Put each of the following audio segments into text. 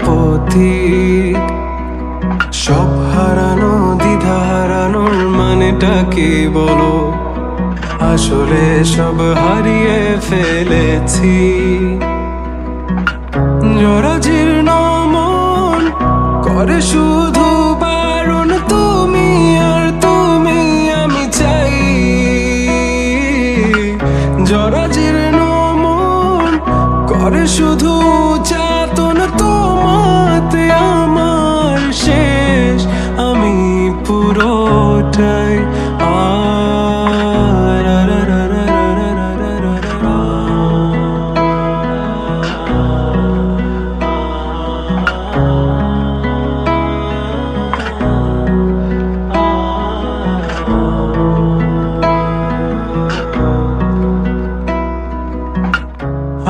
পথিক। সব হারানো দ্বিধা হারানোর মানেটা কি বলো? আসলে সব হারিয়ে ফেলেছি। জরাজীর্ণ মন করে শুধু বারণ, তুমি আর তুমি আমি চাই। জরাজীর্ণ মন করে শুধু যাতন, তোমাতে আমার শেষ, আমি পুরোটাই।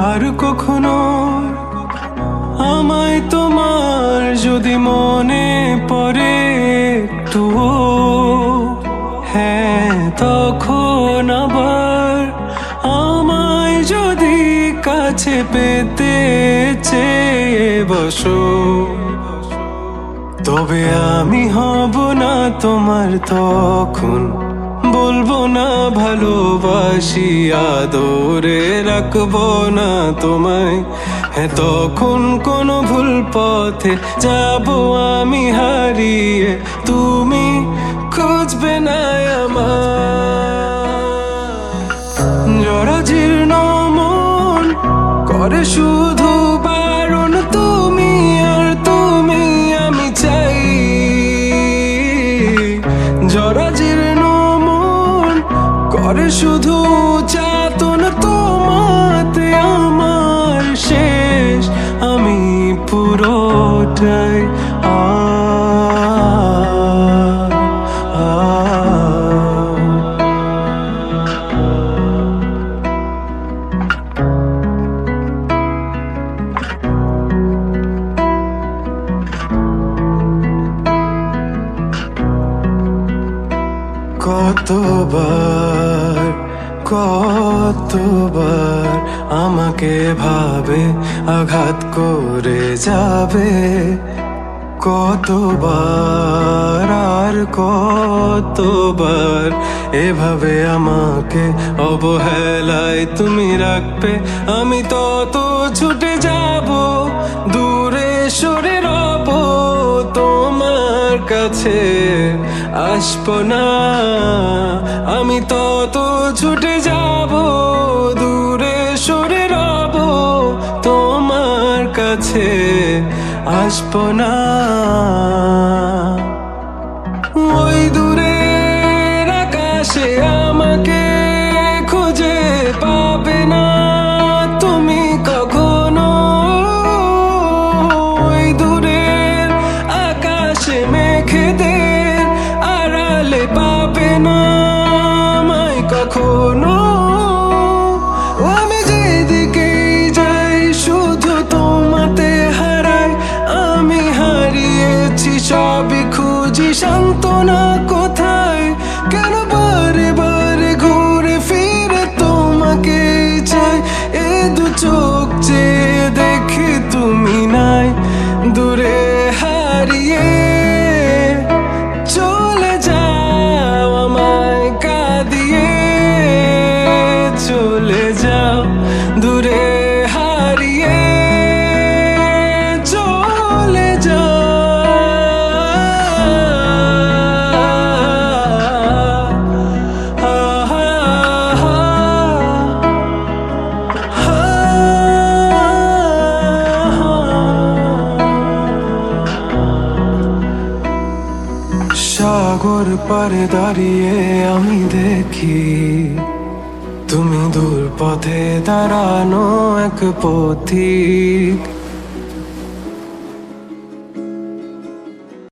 আর কখনো আমায় তোমার যদি মনে পড়ে একটুও, হ্যাঁ তখন আবার আমায় যদি কাছে পেতে চেয়ে বসো, তবে আমি হব না তোমার তখন। বলবো না ভালোবাসি, আদরে রাখবো না তোমায়। হ্যাঁ তখন কোনো ভুল পথে যাবো আমি হারিয়ে, তুমি খুঁজবে না আমার। জরাজীর্ণ মন করে শুধু বারণ, তুমি আর তুমি আমি চাই। জরাজীর্ণ করে শুধু যাতন, তোমাতে আমার শেষ, আমি পুরোটাই। কতবার কতবার আমাকে ভাবে আঘাত করে যাবে, কতবার আর কতবার এভাবে আমাকে অবহেলায় তুমি রাখবে। আমি তত ছুটে যাব, দূরে সরে রব, তোমার কাছে আসবো না। আমি তত ছুটে যাব, দূরে সরে রব, তোমার কাছে আসবো না। ওই দূরের আকাশে আমাকে খুঁজে পাবে না তুমি কখনো। ওই দূরের আকাশে মেঘেদের আড়ালে পাবে না আমায় কখনো। আমি যেদিকে যাই শুধু তোমাতে হারাই, আমি হারিয়েছি সবই খুঁজি সান্ত্বনা কোথায়। কেন বারে বারে ঘুরে ফিরে তোমাকে চাই, এ দু চোখ চেয়ে দেখি তুমি নাই। দূরে হারিয়ে চলে যাও, আমায় কাঁদিয়ে চলে যাও। দূরে হারিয়ে চলে যাও। সাগর পারে দাঁড়িয়ে আমি দেখি তুমি দূর পথে দাঁড়ানো এক পথিক।